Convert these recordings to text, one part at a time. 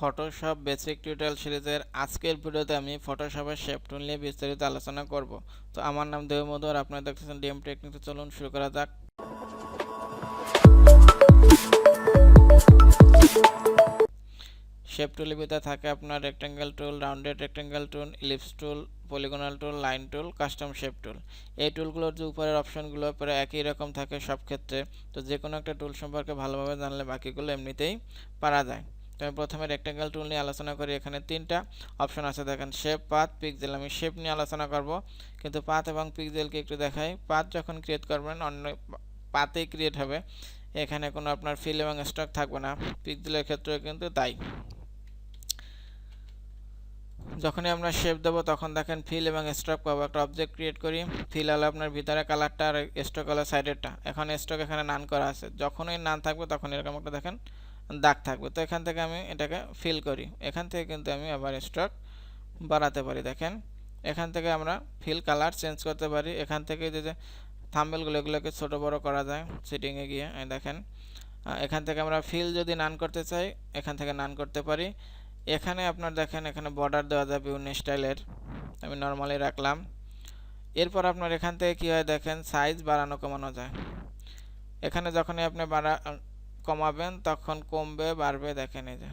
Photoshop basic tutorial সিরিজের আজকের ভিডিওতে আমি ফটোশপের শেপ টুল নিয়ে বিস্তারিত আলোচনা করব। তো আমার নাম দেবমধু আর আপনারা দেখতেছেন Dmtechnic। চলুন শুরু করা যাক। শেপ টুলের ভিতরে থাকে আপনার রেক্টেঙ্গেল টুল, রাউন্ডেড রেক্টেঙ্গেল টুল, ইলিপস টুল, পলিগনাল টুল, লাইন টুল, কাস্টম শেপ টুল। এই টুলগুলোর যে উপরের অপশনগুলো প্রায় একই রকম থাকে সব ক্ষেত্রে। তো যে কোনো একটা টুল সম্পর্কে ভালোভাবে জানলে বাকিগুলো এমনিতেই পারা যায়। তো আমি প্রথমে রেক্টেঙ্গেল টুল নিয়ে আলোচনা করি। এখানে তিনটা অপশন আছে, দেখেন শেপ, পাথ, পিক্সেল। আমি শেপ নিয়ে আলোচনা করব, কিন্তু পাথ এবং পিক্সেলকে একটু দেখাই। পাথ যখন ক্রিয়েট করবেন অন্য পাথেই ক্রিয়েট হবে, এখানে কোনো আপনার ফিল এবং স্টক থাকবে না। পিক্সেলের ক্ষেত্রেও কিন্তু তাই। যখনই আমরা শেপ দেবো তখন দেখেন ফিল এবং স্ট্রোক পাবো। একটা অবজেক্ট ক্রিয়েট করি, ফিল হলো আপনার ভিতরে কালারটা আর স্ট্রোক হলো সাইডেরটা। এখন স্ট্রোক এখানে নান করা আছে, যখনই নান থাকবে তখন এরকম একটা দেখেন দাগ থাকবে। তো এখান থেকে আমি এটাকে ফিল করি, এখান থেকে কিন্তু আমি আবার স্ট্রোক বাড়াতে পারি। দেখেন এখান থেকে আমরা ফিল কালার চেঞ্জ করতে পারি। এখান থেকে যে থাম্বনেলগুলো এগুলোকে ছোট বড় করা যায় সেটিংয়ে গিয়ে। দেখেন এখান থেকে আমরা ফিল যদি নান করতে চাই এখান থেকে নান করতে পারি। এখানে আপনার দেখেন এখানে বর্ডার দেওয়া যায় বিভিন্ন স্টাইলের, আমি নর্মালি রাখলাম। এরপর আপনার এখান থেকে কী হয় দেখেন সাইজ বাড়ানো কমানো যায়। এখানে যখনই আপনি কমাবেন তখন কমবে বাড়বে। দেখেন এই যে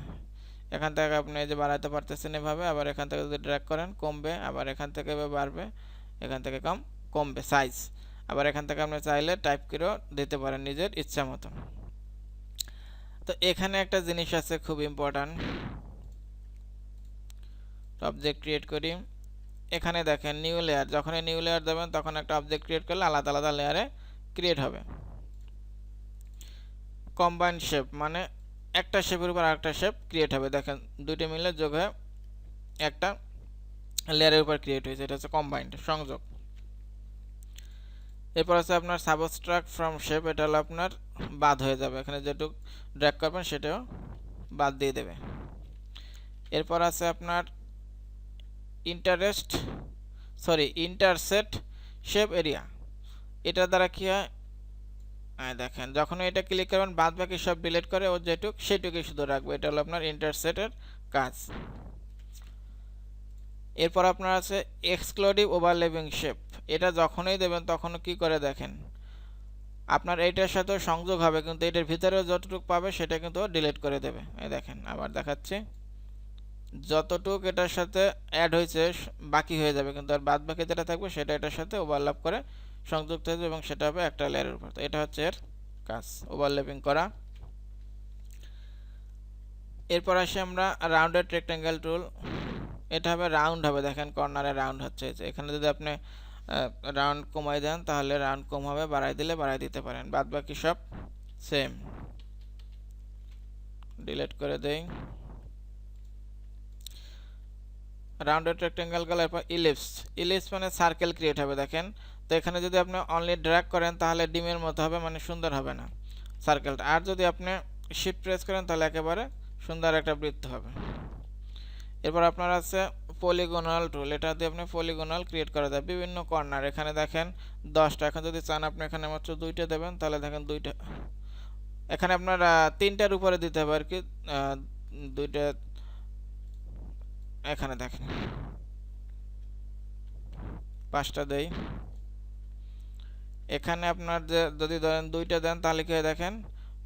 এখান থেকে আপনি এই যে বাড়াতে পারতেছেন এভাবে, আবার এখান থেকে যদি ড্র্যাগ করেন কমবে, আবার এখান থেকে বাড়বে, এখান থেকে কমবে সাইজ। আবার এখান থেকে আপনি চাইলে টাইপ করেও দিতে পারেন নিজের ইচ্ছা মতো। তো এখানে একটা জিনিস আছে খুব ইম্পর্ট্যান্ট, অবজেক্ট ক্রিয়েট করি। এখানে দেখেন নিউ লেয়ার, যখন নিউ লেয়ার দেবেন তখন একটা অবজেক্ট ক্রিয়েট করলে আলাদা আলাদা লেয়ারে ক্রিয়েট হবে। কম্বাইন্ড শেপ মানে একটা শেপের উপর আরেকটা শেপ ক্রিয়েট হবে। দেখেন দুইটা মিলে যোগ হয়ে একটা লেয়ারের উপর ক্রিয়েট হয়েছে, এটা হচ্ছে কম্বাইন্ড সংযোগ। এরপর আছে আপনার সাবস্ট্রাক্ট ফ্রম শেপ, এটা হলো আপনার বাদ হয়ে যাবে, এখানে যেটুকু ড্র্যাগ করবেন সেটাও বাদ দিয়ে দেবে। এরপর আছে আপনার ইন্টারসেক্ট শেপ এরিয়া। এটা দ্বারা কি হয় দেখেন যখন এটা ক্লিক করবেন বাদ বাকি সব ডিলিট করে ও যেটুক সেটুকুই শুধু রাখবে। এটা হলো আপনার ইন্টারসেক্টের কাজ। এরপর আপনার আছে এক্সক্লুসিভ ওভারল্যাপিং শেপ। এটা যখনই দেবেন তখন কি করে দেখেন আপনার এইটার সাথে সংযোগ হবে, কিন্তু এটার ভিতরে যতটুকু পাবে সেটা কিন্তু ডিলিট করে দেবে। এই দেখেন আবার দেখাচ্ছি, যতটুকু এটার সাথে অ্যাড হয়েছে বাকি হয়ে যাবে, কিন্তু আর বাদ বাকি যেটা থাকবে সেটা এটার সাথে ওভারল্যাপ করে সংযুক্ত হয়ে যাবে এবং সেটা হবে একটা লেয়ারের উপর। তো এটা হচ্ছে এর কাজ, ওভারল্যাপিং করা। এরপর আসি আমরা রাউন্ডেড রেক্টেঙ্গেল টুল। এটা হবে রাউন্ড হবে, দেখেন কর্নারে রাউন্ড হচ্ছে। এখানে যদি আপনি রাউন্ড কমাই দেন তাহলে রাউন্ড কম হবে, বাড়াই দিলে বাড়াই দিতে পারেন। বাদ বাকি সব সেম, ডিলিট করে দেই। রাউন্ডেড রেক্টেঙ্গেল গেল। এরপর ইলিপস মানে সার্কেল ক্রিয়েট হবে। দেখেন তো এখানে যদি আপনি অনলি ড্র্যাগ করেন তাহলে ডিমের মতো হবে, মানে সুন্দর হবে না সার্কেলটা। আর যদি আপনি শিফট প্রেস করেন তাহলে একেবারে সুন্দর একটা বৃত্ত হবে। এরপর আপনার আছে পলিগনাল টুল, এটা দিয়ে আপনি পলিগনাল ক্রিয়েট করা যায় বিভিন্ন কর্নার। এখানে দেখেন 10টা, এখন যদি চান আপনি এখানে মাত্র 2টা দেবেন তাহলে দেখেন 2টা। এখানে আপনার 3টার উপরে দিতে হবে আর কি, 2টা। এখানে দেখেন 5টা দেই। এখানে আপনার যদি ধরেন 2টা দেন তাহলে কি দেখেন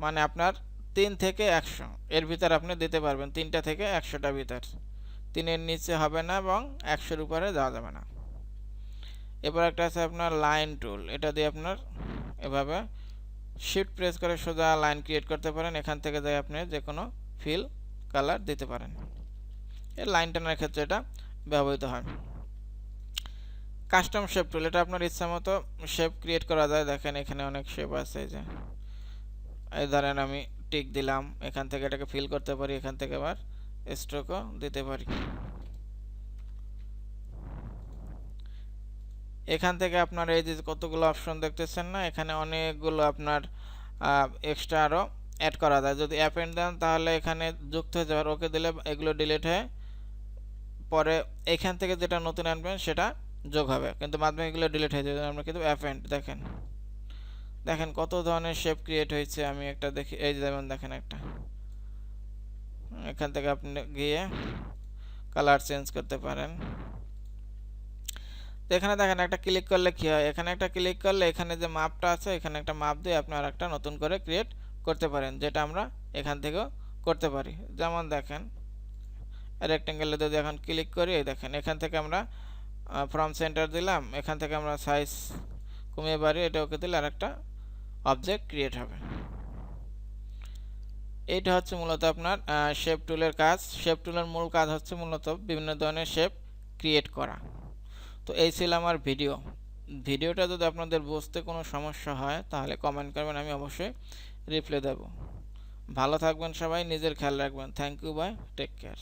মানে আপনার 3 থেকে 100 এর ভিতর আপনি দিতে পারবেন, 3টা থেকে 100টা ভিতর। 3-এর নিচে হবে না এবং 100-এর উপরে যাওয়া যাবে না। এরপর একটা আছে আপনার লাইন টুল, এটা দিয়ে আপনার এভাবে শিফট প্রেস করে সোজা লাইন ক্রিয়েট করতে পারেন। এখান থেকে যাই আপনি যে কোনো ফিল কালার দিতে পারেন। এই লাইন টানার ক্ষেত্রে এটা ব্যবহৃত হয়। কাস্টম শেপ টুল, এটা আপনার ইচ্ছা মতো শেপ ক্রিয়েট করা যায়। দেখেন এখানে অনেক শেপ আছে, যে এই ধরেন আমি টিক দিলাম, এখান থেকে এটাকে ফিল করতে পারি, এখান থেকে আবার স্ট্রোকও দিতে পারি। এখান থেকে আপনার এই যে কতগুলো অপশন দেখতেছেন না, এখানে অনেকগুলো আপনার এক্সট্রা আরও অ্যাড করা যায়। যদি অ্যাপেন্ড দেন তাহলে এখানে যুক্ত হয়ে যাবে, ওকে দিলে এগুলো ডিলিট হয়ে পরে এখান থেকে যেটা নতুন আনবেন সেটা যোগ হবে, কিন্তু মাধ্যমে এগুলো ডিলিট হয়ে যাবে। আমরা কিন্তু অ্যাপেন্ড দেখেন কত ধরনের শেপ ক্রিয়েট হয়েছে। আমি একটা দেখি, এই যেমন দেখেন একটা এখান থেকে আপনি গিয়ে কালার চেঞ্জ করতে পারেন। তো এখানে দেখেন একটা ক্লিক করলে কি হয়, এখানে একটা ক্লিক করলে এখানে যে মাপটা আছে এখানে একটা মাপ দিয়ে আপনি আরেকটা নতুন করে ক্রিয়েট করতে পারেন, যেটা আমরা এখান থেকেও করতে পারি। যেমন দেখেন রেক্টেঙ্গেলে যদি এখন ক্লিক করি, এই দেখেন এখান থেকে আমরা ফ্রম সেন্টার দিলাম, এখান থেকে আমরা সাইজ কমিয়ে বাড়িয়ে এটা ওকে দিলে আরেকটা অবজেক্ট ক্রিয়েট হবে। এইটা হচ্ছে মূলত আপনার শেপ টুলের কাজ। শেপ টুলের মূল কাজ হচ্ছে মূলত বিভিন্ন ধরনের শেপ ক্রিয়েট করা। তো এই ছিল আমার ভিডিওটা যদি আপনাদের বুঝতে কোনো সমস্যা হয় তাহলে কমেন্ট করবেন, আমি অবশ্যই রিপ্লাই দেব। ভালো থাকবেন সবাই, নিজের খেয়াল রাখবেন। Thank you, bye, take care.